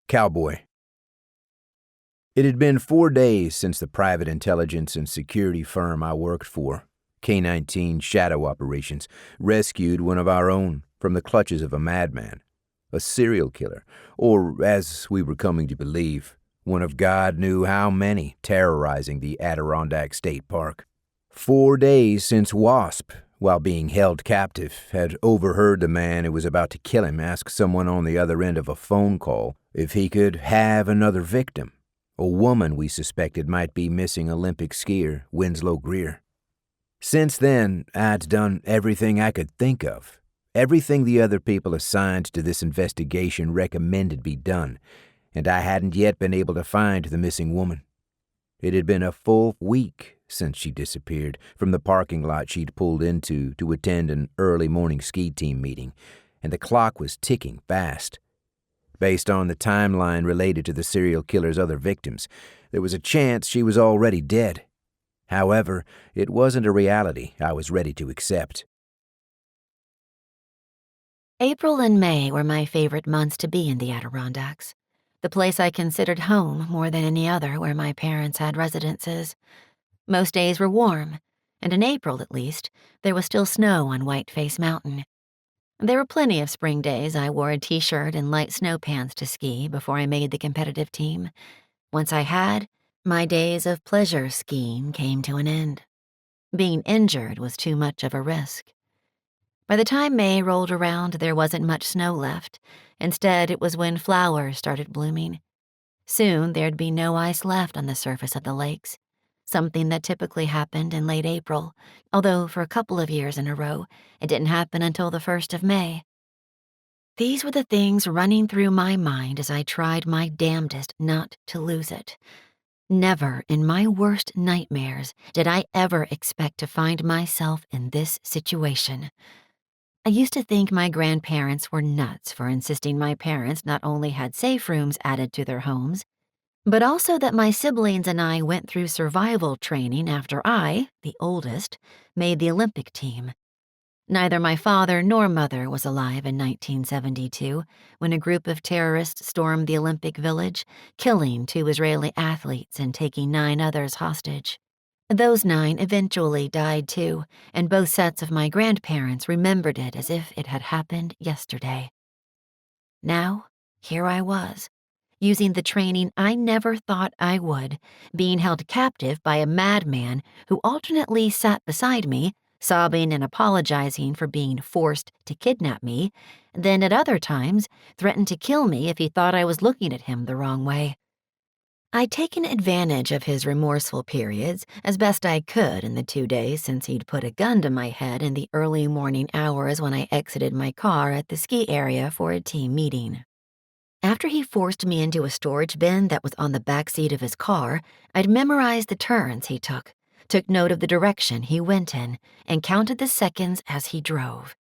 Cowboy. It had been 4 days since the private intelligence and security firm I worked for, K-19 Shadow Operations, rescued one of our own from the clutches of a madman, a serial killer, or, as we were coming to believe, one of God knew how many terrorizing the Adirondack State Park. 4 days since Wasp, while being held captive, had overheard the man who was about to kill him ask someone on the other end of a phone call if he could have another victim, a woman we suspected might be missing Olympic skier Winslow Greer. Since then, I'd done everything I could think of, everything the other people assigned to this investigation recommended be done, and I hadn't yet been able to find the missing woman. It had been a full week since she disappeared from the parking lot she'd pulled into to attend an early morning ski team meeting, and the clock was ticking fast. Based on the timeline related to the serial killer's other victims, there was a chance she was already dead. However, it wasn't a reality I was ready to accept. April and May were my favorite months to be in the Adirondacks, the place I considered home more than any other where my parents had residences. Most days were warm, and in April at least, there was still snow on Whiteface Mountain. There were plenty of spring days I wore a t-shirt and light snow pants to ski before I made the competitive team. Once I had, my days of pleasure skiing came to an end. Being injured was too much of a risk. By the time May rolled around, there wasn't much snow left. Instead, it was when flowers started blooming. Soon, there'd be no ice left on the surface of the lakes, something that typically happened in late April, although for a couple of years in a row, it didn't happen until the 1st of May. These were the things running through my mind as I tried my damnedest not to lose it. Never in my worst nightmares did I ever expect to find myself in this situation. I used to think my grandparents were nuts for insisting my parents not only had safe rooms added to their homes, but also that my siblings and I went through survival training after I, the oldest, made the Olympic team. Neither my father nor mother was alive in 1972 when a group of terrorists stormed the Olympic Village, killing 2 Israeli athletes and taking 9 others hostage. Those 9 eventually died too, and both sets of my grandparents remembered it as if it had happened yesterday. Now, here I was, using the training I never thought I would, being held captive by a madman who alternately sat beside me, sobbing and apologizing for being forced to kidnap me, then at other times threatened to kill me if he thought I was looking at him the wrong way. I'd taken advantage of his remorseful periods as best I could in the 2 days since he'd put a gun to my head in the early morning hours when I exited my car at the ski area for a team meeting. After he forced me into a storage bin that was on the back seat of his car, I'd memorized the turns he took note of the direction he went in, and counted the seconds as he drove.